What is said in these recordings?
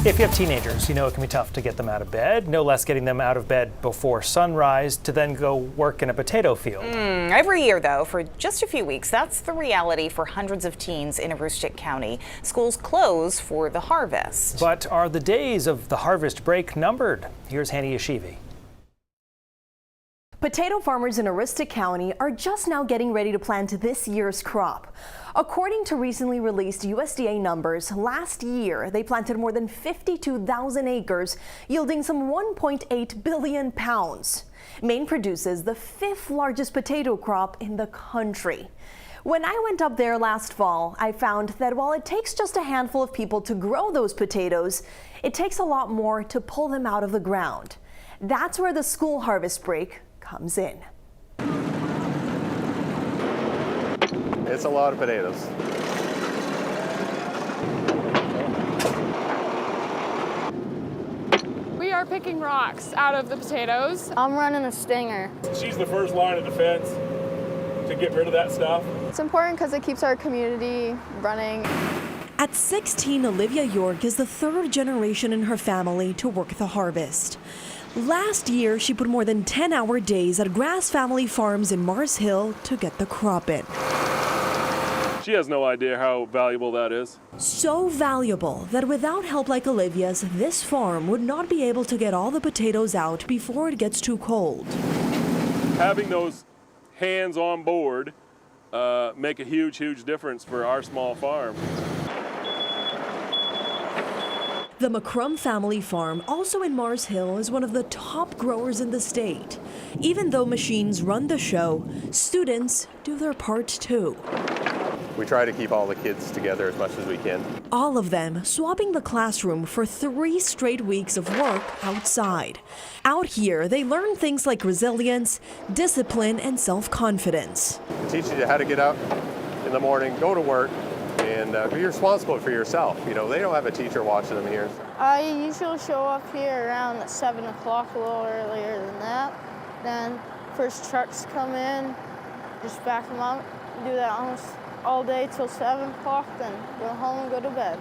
If you have teenagers, you know it can be tough to get them out of bed, no less getting them out of bed before sunrise to then go work in a potato field. Every year, though, for just a few weeks, that's the reality for hundreds of teens in Aroostook County. Schools close for the harvest. But are the days of the harvest break numbered? Here's Hani Yashivi. Potato farmers in Aroostook County are just now getting ready to plant this year's crop. According to recently released USDA numbers, last year they planted more than 52,000 acres, yielding some 1.8 billion pounds. Maine produces the 5th largest potato crop in the country. When I went up there last fall, I found that while it takes just a handful of people to grow those potatoes, it takes a lot more to pull them out of the ground. That's where the school harvest break comes in. It's a lot of potatoes. We are picking rocks out of the potatoes. I'm running a stinger. She's the first line of defense to get rid of that stuff. It's important because it keeps our community running. At 16, Olivia York is the 3rd generation in her family to work the harvest. Last year, she put more than 10-hour days at Grass Family Farms in Mars Hill to get the crop in. She has no idea how valuable that is. So valuable that without help like Olivia's, this farm would not be able to get all the potatoes out before it gets too cold. Having those hands on board make a huge difference for our small farm. The McCrum family farm, also in Mars Hill, is one of the top growers in the state. Even though machines run the show, students do their part too. We try to keep all the kids together as much as we can. All of them swapping the classroom for 3 straight weeks of work outside. Out here, they learn things like resilience, discipline, and self-confidence. It teaches you how to get up in the morning, go to work, and be responsible for yourself. You know, they don't have a teacher watching them here. I usually show up here around 7 o'clock, a little earlier than that. Then first trucks come in, just back them up, do that almost all day till 7 o'clock, then go home and go to bed.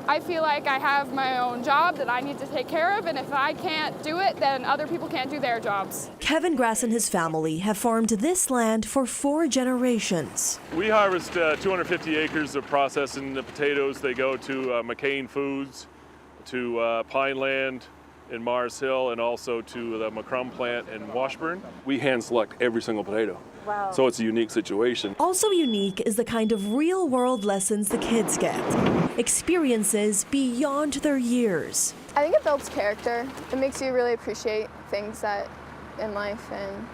I feel like I have my own job that I need to take care of, and if I can't do it, then other people can't do their jobs. Kevin Grass and his family have farmed this land for 4 generations. We harvest 250 acres of processing the potatoes. They go to McCain Foods, to Pineland in Mars Hill, and also to the McCrum plant in Washburn. We hand select every single potato. Wow. So it's a unique situation. Also unique is the kind of real-world lessons the kids get. Experiences beyond their years. I think it builds character. It makes you really appreciate things that in life and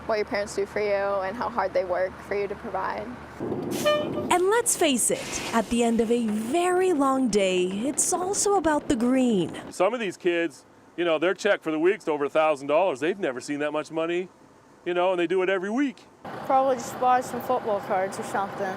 what your parents do for you and how hard they work for you to provide. And let's face it, at the end of a very long day, it's also about the green. Some of these kids, you know, their check for the week's over $1,000. They've never seen that much money, you know, and they do it every week. Probably just buy some football cards or something.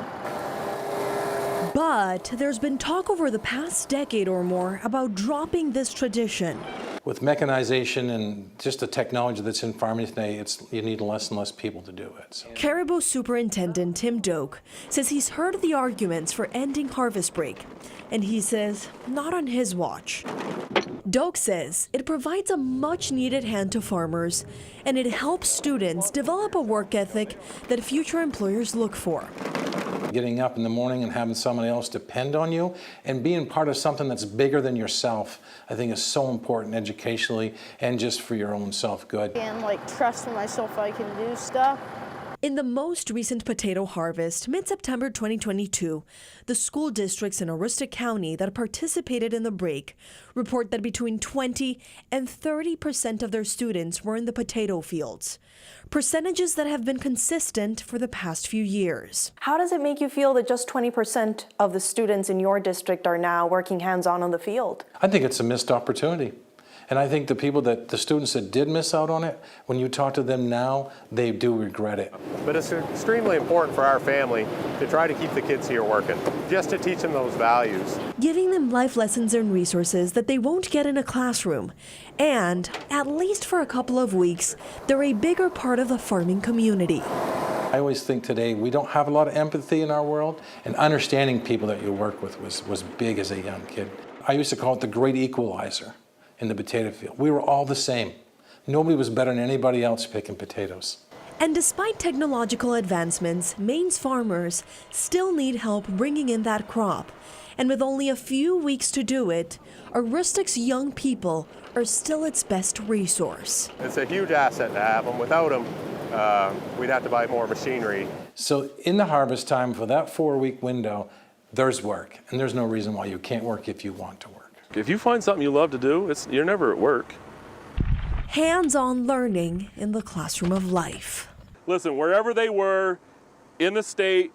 But there's been talk over the past decade or more about dropping this tradition. With mechanization and just the technology that's in farming today, you need less and less people to do it. So. Caribou Superintendent Tim Doak says he's heard the arguments for ending harvest break, and he says not on his watch. Doak says it provides a much-needed hand to farmers, and it helps students develop a work ethic that future employers look for. Getting up in the morning and having someone else depend on you and being part of something that's bigger than yourself, I think is so important educationally and just for your own self-good. And like trusting myself I can do stuff. In the most recent potato harvest, mid-September 2022, the school districts in Aroostook County that participated in the break report that between 20 and 30% of their students were in the potato fields, percentages that have been consistent for the past few years. How does it make you feel that just 20% of the students in your district are now working hands-on on the field? I think it's a missed opportunity. And I think the students that did miss out on it, when you talk to them now, they do regret it. But it's extremely important for our family to try to keep the kids here working, just to teach them those values. Giving them life lessons and resources that they won't get in a classroom. And, at least for a couple of weeks, they're a bigger part of the farming community. I always think today we don't have a lot of empathy in our world, and understanding people that you work with was big as a young kid. I used to call it the great equalizer in the potato field. We were all the same. Nobody was better than anybody else picking potatoes. And despite technological advancements, Maine's farmers still need help bringing in that crop. And with only a few weeks to do it, Aroostook's young people are still its best resource. It's a huge asset to have them. Without them, we'd have to buy more machinery. So in the harvest time, for that 4-week window, there's work. And there's no reason why you can't work if you want to work. If you find something you love to do, you're never at work. Hands-on learning in the classroom of life. Listen, wherever they were in the state,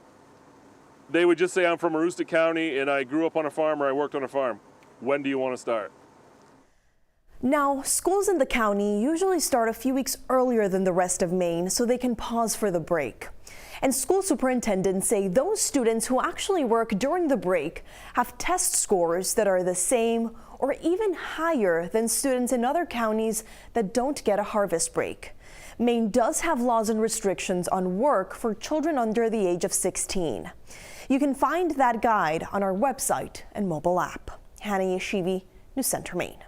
they would just say, I'm from Aroostook County and I grew up on a farm or I worked on a farm. When do you want to start? Now, schools in the county usually start a few weeks earlier than the rest of Maine so they can pause for the break. And school superintendents say those students who actually work during the break have test scores that are the same or even higher than students in other counties that don't get a harvest break. Maine does have laws and restrictions on work for children under the age of 16. You can find that guide on our website and mobile app. Hannah Yeshivi, News Center, Maine.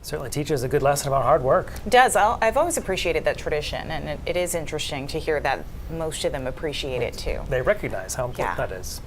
Certainly teaches a good lesson about hard work. It does. I've always appreciated that tradition, and it is interesting to hear that most of them appreciate it too. They recognize how important Yeah. that is.